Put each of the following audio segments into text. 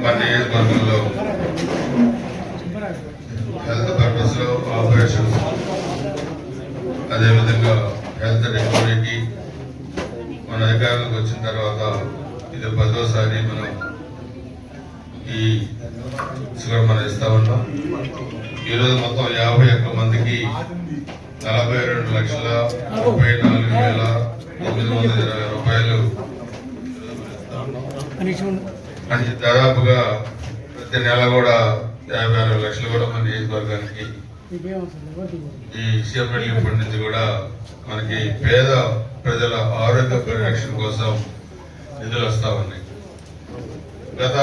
మన నియోజకవర్గంలో health purpose లో ఆపరేషన్స్, అదేవిధంగా హెల్త్ రికవరీకి మన అధికారంలోకి వచ్చిన తర్వాత ఇది 10వ మనం ఈ మనం ఇస్తా ఉన్నాం. ఈరోజు మొత్తం 51 మందికి 42,34,920 రూపాయలు అని దాదాపుగా ప్రతి నెల కూడా 56 లక్షలు కూడా మన నియోజకవర్గానికి ఈ సీఎం రిలీఫ్ ఫండ్ నుంచి కూడా మనకి పేద ప్రజల ఆరోగ్య పరిరక్షణ కోసం నిధులు వస్తా ఉన్నాయి. గత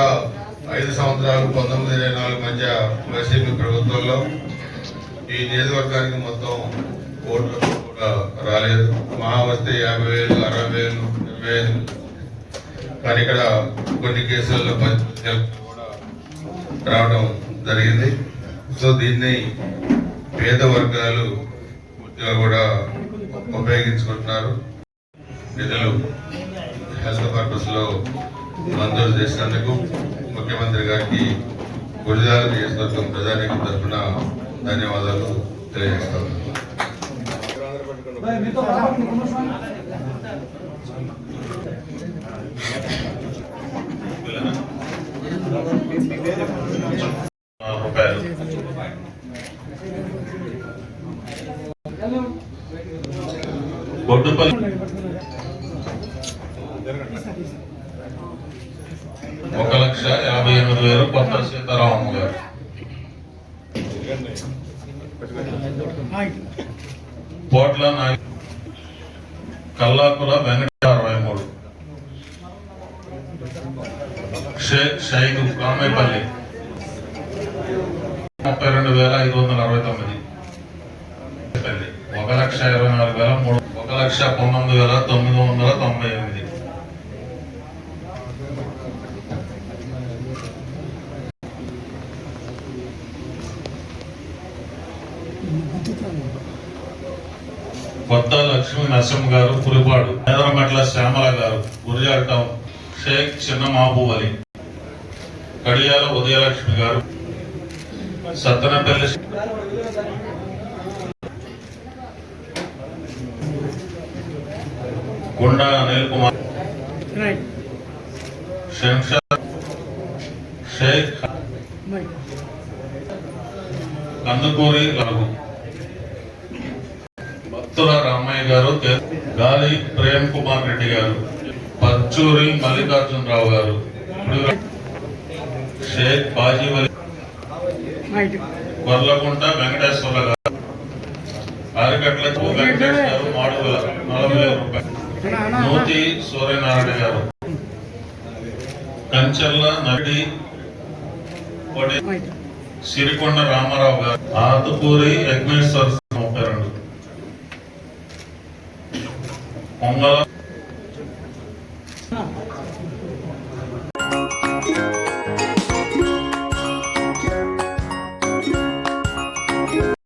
5 సంవత్సరాలు 19-24 మధ్య వైసీపీ ప్రభుత్వంలో ఈ నియోజకవర్గానికి మొత్తం ఓట్లు కూడా రాలేదు. మహా వస్తే 50,000, 60,000, 20,000. కానీ ఇక్కడ కొన్ని కేసుల్లో 10,000 కూడా రావడం జరిగింది. సో దీన్ని పేద వర్గాలు పూర్తిగా కూడా ఉపయోగించుకుంటున్నారు. నిధులు హెల్త్ పర్పస్ లో మంజూరు చేసినందుకు ముఖ్యమంత్రి గారికి గురిజాల నియోజకవర్గం ప్రజానీకం తరఫున ధన్యవాదాలు తెలియజేస్తాను. బొడ్డుపల్లి 1,58,000 కొత్త సీతారామమ్మ గారు. పోట్ల కల్లాకుల వెంకట 63, షేక్ షైదు కామేపల్లి 32,569, 1,24,000, 1,19,998. కొత్త లక్ష్మీ నరసింహ గారు పులిపాడు, నేదరమెట్ల శ్యామల గారు గురిజాడ టౌన్, షేక్ చిన్న మహబూబ్ అలీ, కడియాల ఉదయలక్ష్మి గారు సత్తనపల్లి, గుండా అనిల్ కుమార్, శంషాద్ షేక్, కందుకూరి లఘు, భక్తుల రామయ్య గారు, గాలి ప్రేమ్ కుమార్ రెడ్డి గారు, పచ్చూరి మల్లికార్జునరావు గారు, షేక్ బాజీవలి, కొర్లకుంట వెంకటేశ్వర గారు, ఆరికట్ల వెంకటేష్ గారు, మాడుగుల 40,000 రూపాయలు, నూతి సూర్యనారాయణ గారు, కంచెల్ల నడి సిరికొండ రామారావు గారు, ఆతుకూరి యజ్ఞేశ్వర 32, పొంగల